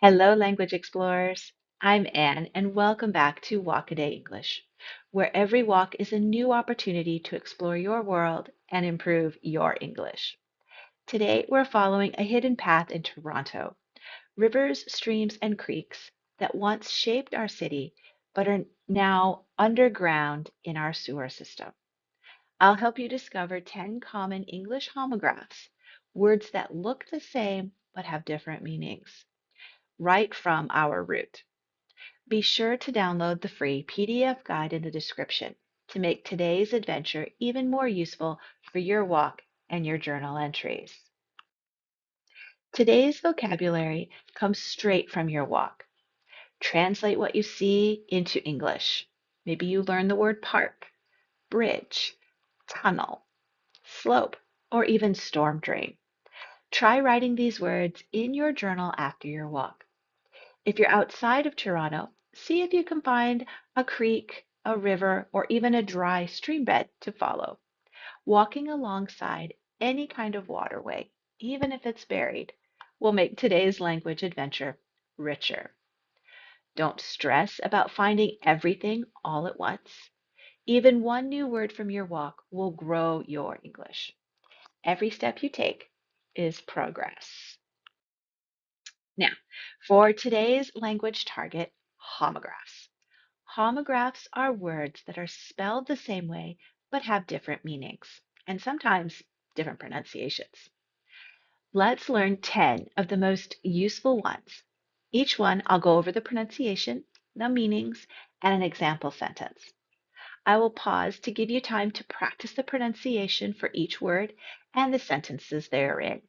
Hello, language explorers. I'm Anne, and welcome back to Walk a Day English, where every walk is a new opportunity to explore your world and improve your English. Today, we're following a hidden path in Toronto, rivers, streams, and creeks that once shaped our city but are now underground in our sewer system. I'll help you discover 10 common English homographs, words that look the same but have different meanings, right from our root. Be sure to download the free PDF guide in the description to make today's adventure even more useful for your walk and your journal entries. Today's vocabulary comes straight from your walk. Translate what you see into English. Maybe you learn the word park, bridge, tunnel, slope, or even storm drain. Try writing these words in your journal after your walk. If you're outside of Toronto, see if you can find a creek, a river, or even a dry stream bed to follow. Walking alongside any kind of waterway, even if it's buried, will make today's language adventure richer. Don't stress about finding everything all at once. Even one new word from your walk will grow your English. Every step you take is progress. Now, for today's language target, homographs. Homographs are words that are spelled the same way but have different meanings and sometimes different pronunciations. Let's learn 10 of the most useful ones. Each one, I'll go over the pronunciation, the meanings, and an example sentence. I will pause to give you time to practice the pronunciation for each word and the sentences therein.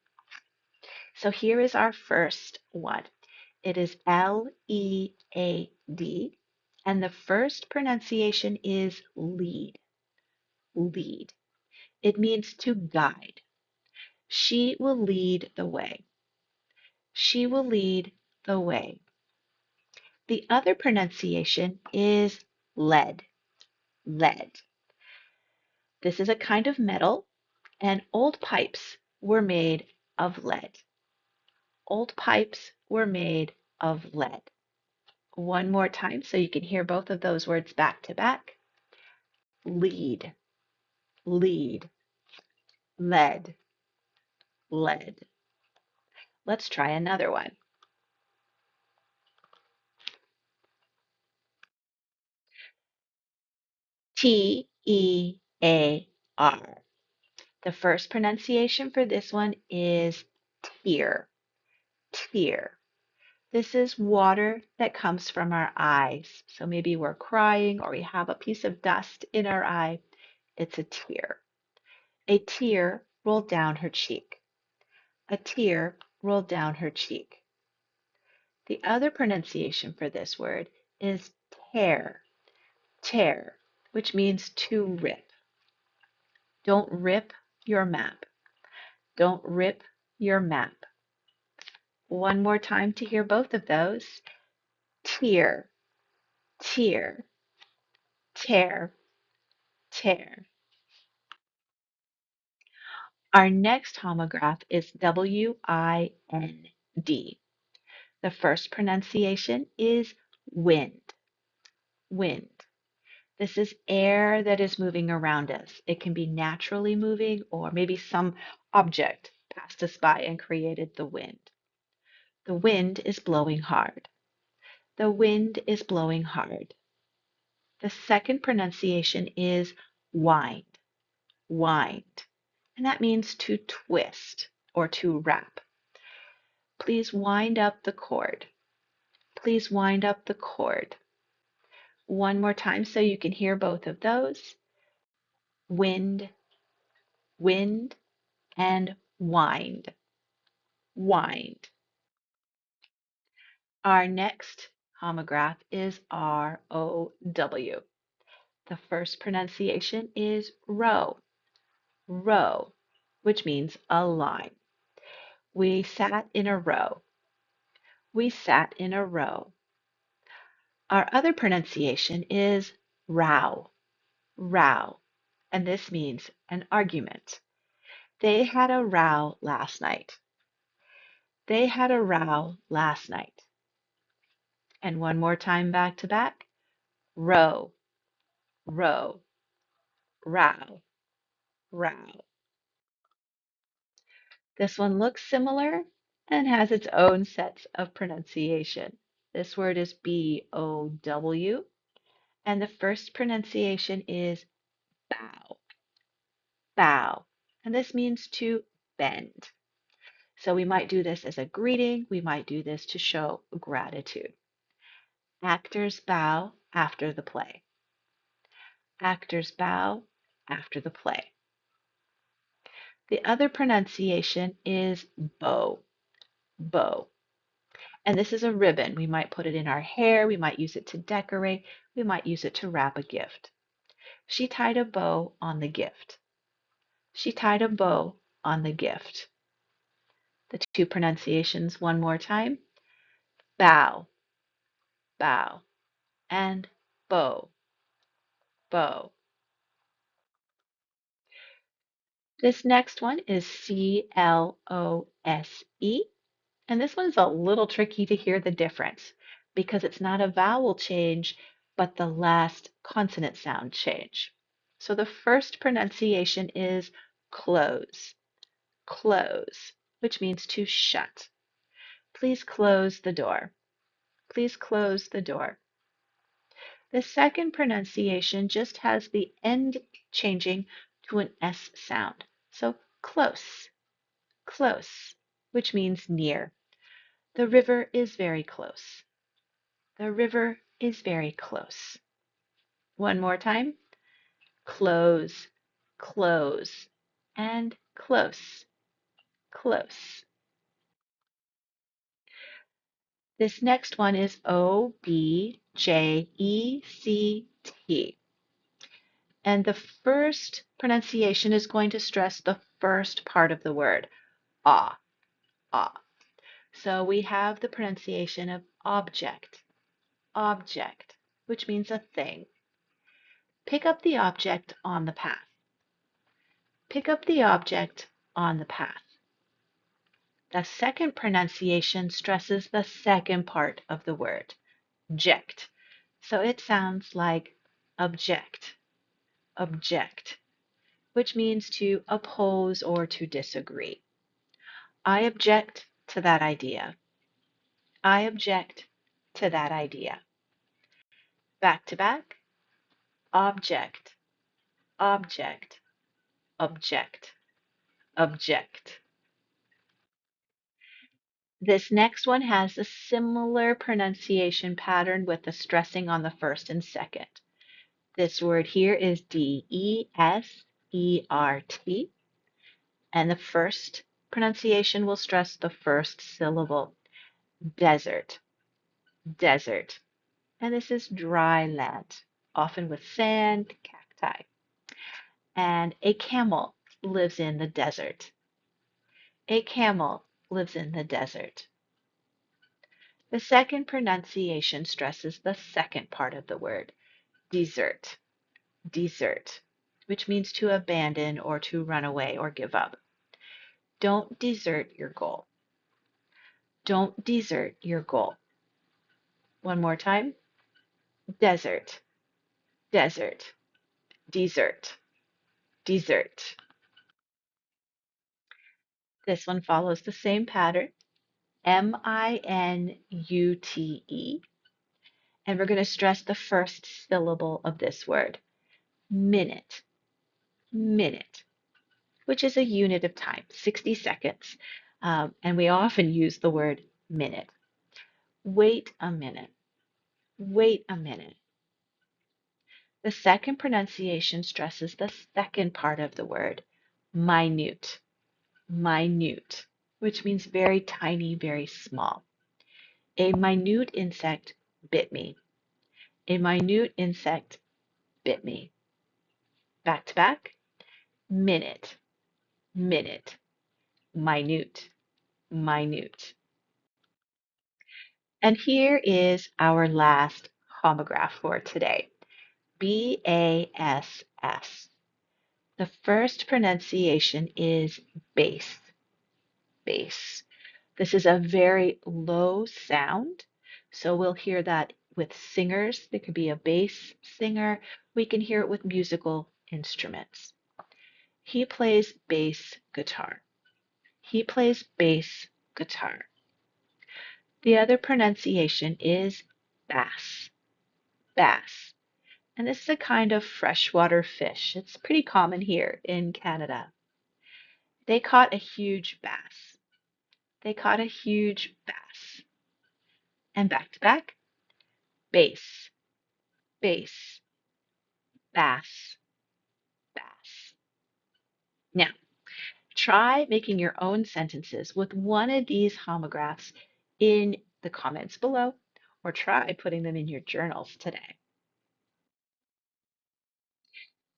So here is our first one. It is L-E-A-D, and the first pronunciation is lead. Lead. It means to guide. She will lead the way. She will lead the way. The other pronunciation is lead. Lead. This is a kind of metal, and old pipes were made of lead. Old pipes were made of lead. One more time so you can hear both of those words back to back. Lead, lead, lead, lead. Let's try another one. T-E-A-R. The first pronunciation for this one is tear, tear. This is water that comes from our eyes. So maybe we're crying or we have a piece of dust in our eye. It's a tear. A tear rolled down her cheek. A tear rolled down her cheek. The other pronunciation for this word is tear, tear, which means to rip. Don't rip your map. Don't rip your map. One more time to hear both of those. Tear, tear, tear, tear. Our next homograph is W-I-N-D. The first pronunciation is wind, wind. This is air that is moving around us. It can be naturally moving, or maybe some object passed us by and created the wind. The wind is blowing hard. The wind is blowing hard. The second pronunciation is wind, wind, and that means to twist or to wrap. Please wind up the cord. Please wind up the cord. One more time so you can hear both of those. Wind, wind, and wind, wind. Our next homograph is R-O-W. The first pronunciation is row, row, which means a line. We sat in a row. We sat in a row. Our other pronunciation is row, row, and this means an argument. They had a row last night. They had a row last night. And one more time back to back. Row, row, row, row. This one looks similar and has its own sets of pronunciation. This word is B-O-W, and the first pronunciation is bow, bow. And this means to bend. So we might do this as a greeting. We might do this to show gratitude. Actors bow after the play. Actors bow after the play. The other pronunciation is bow, bow. And this is a ribbon. We might put it in our hair. We might use it to decorate. We might use it to wrap a gift. She tied a bow on the gift. She tied a bow on the gift. The two pronunciations one more time. Bow, bow, and bow, bow. This next one is C-L-O-S-E. And this one's a little tricky to hear the difference because it's not a vowel change, but the last consonant sound change. So the first pronunciation is close, close, which means to shut. Please close the door. Please close the door. The second pronunciation just has the end changing to an S sound. So close, close, which means near. The river is very close. The river is very close. One more time. Close, close, and close, close. This next one is O-B-J-E-C-T. And the first pronunciation is going to stress the first part of the word, ah, ah. So we have the pronunciation of object, object, which means a thing. Pick up the object on the path. Pick up the object on the path. The second pronunciation stresses the second part of the word, object. So it sounds like object, object, which means to oppose or to disagree. I object to that idea. I object to that idea. Back to back, object, object, object, object. This next one has a similar pronunciation pattern with the stressing on the first and second. This word here is D-E-S-E-R-T, and the first pronunciation will stress the first syllable, desert, desert. And this is dry land, often with sand, cacti. And a camel lives in the desert. A camel lives in the desert. The second pronunciation stresses the second part of the word, desert, desert, which means to abandon or to run away or give up. Don't desert your goal. Don't desert your goal. One more time. Desert, desert, desert, desert. This one follows the same pattern. M-I-N-U-T-E. And we're going to stress the first syllable of this word. Minute, minute, which is a unit of time, 60 seconds. And we often use the word minute. Wait a minute. Wait a minute. The second pronunciation stresses the second part of the word, minute, minute, which means very tiny, very small. A minute insect bit me. A minute insect bit me. Back to back. Minute, minute, minute, minute. And here is our last homograph for today. B-A-S-S. The first pronunciation is bass, bass. This is a very low sound, So we'll hear that with singers. There could be a bass singer. We can hear it with musical instruments. He plays bass guitar. He plays bass guitar. The other pronunciation is bass, bass. And this is a kind of freshwater fish. It's pretty common here in Canada. They caught a huge bass. They caught a huge bass. And back to back, bass, bass, bass, bass. Now, try making your own sentences with one of these homographs in the comments below, or try putting them in your journals today.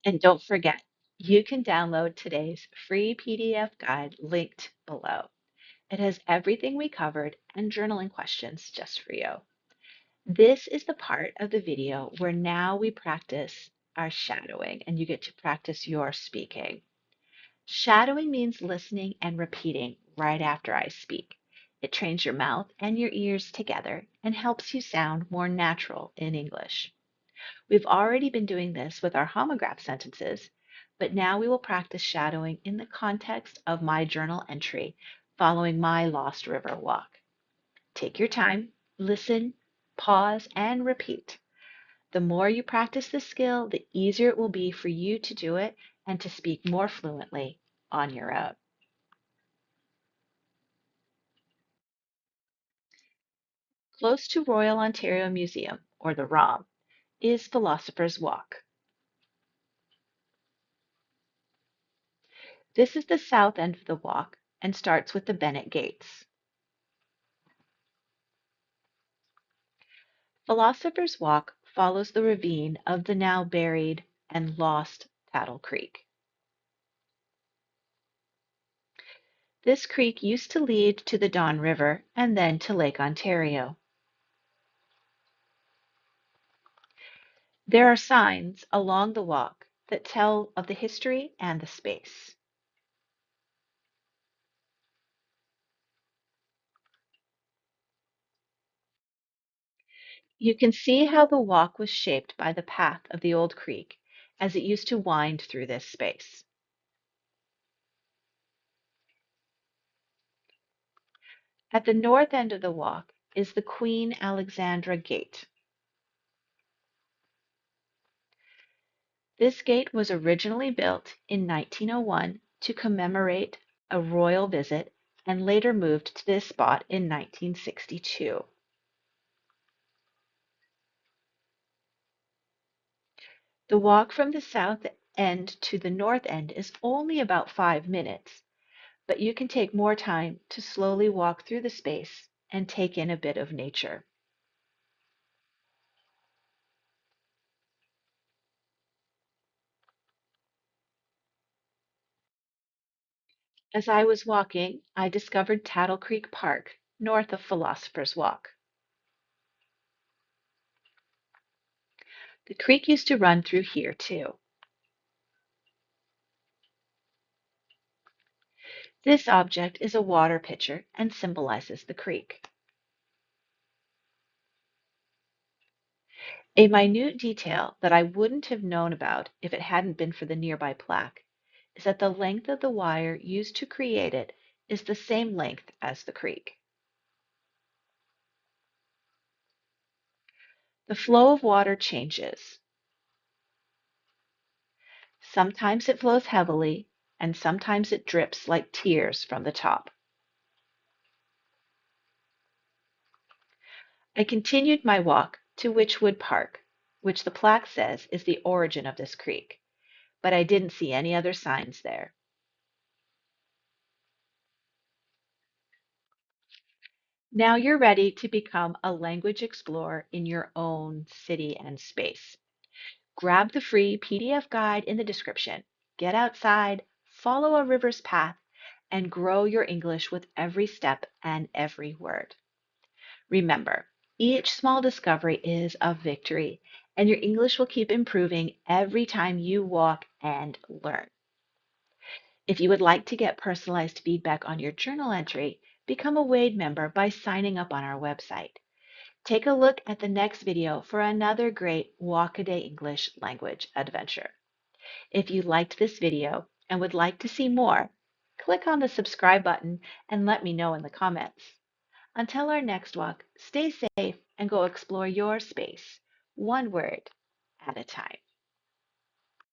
And don't forget, you can download today's free PDF guide linked below. It has everything we covered and journaling questions just for you. This is the part of the video where now we practice our shadowing and you get to practice your speaking. Shadowing means listening and repeating right after I speak. It trains your mouth and your ears together and helps you sound more natural in English. We've already been doing this with our homograph sentences, but now we will practice shadowing in the context of my journal entry following my Lost River walk. Take your time, listen, pause, and repeat. The more you practice the skill, the easier it will be for you to do it and to speak more fluently on your own. Close to Royal Ontario Museum, or the ROM, is Philosopher's Walk. This is the south end of the walk and starts with the Bennett Gates. Philosopher's Walk follows the ravine of the now buried and lost Tattle Creek. This creek used to lead to the Don River and then to Lake Ontario. There are signs along the walk that tell of the history and the space. You can see how the walk was shaped by the path of the old creek as it used to wind through this space. At the north end of the walk is the Queen Alexandra Gate. This gate was originally built in 1901 to commemorate a royal visit and later moved to this spot in 1962. The walk from the south end to the north end is only about 5 minutes, but you can take more time to slowly walk through the space and take in a bit of nature. As I was walking, I discovered Tattle Creek Park, north of Philosopher's Walk. The creek used to run through here too. This object is a water pitcher and symbolizes the creek. A minute detail that I wouldn't have known about if it hadn't been for the nearby plaque is that the length of the wire used to create it is the same length as the creek. The flow of water changes. Sometimes it flows heavily, and sometimes it drips like tears from the top. I continued my walk to Witchwood Park, which the plaque says is the origin of this creek, but I didn't see any other signs there. Now you're ready to become a language explorer in your own city and space. Grab the free PDF guide in the description, get outside, follow a river's path, and grow your English with every step and every word. Remember, each small discovery is a victory, and your English will keep improving every time you walk and learn. If you would like to get personalized feedback on your journal entry, become a Wade member by signing up on our website. Take a look at the next video for another great Walk-A-Day English language adventure. If you liked this video and would like to see more, click on the subscribe button and let me know in the comments. Until our next walk, stay safe and go explore your space, one word at a time.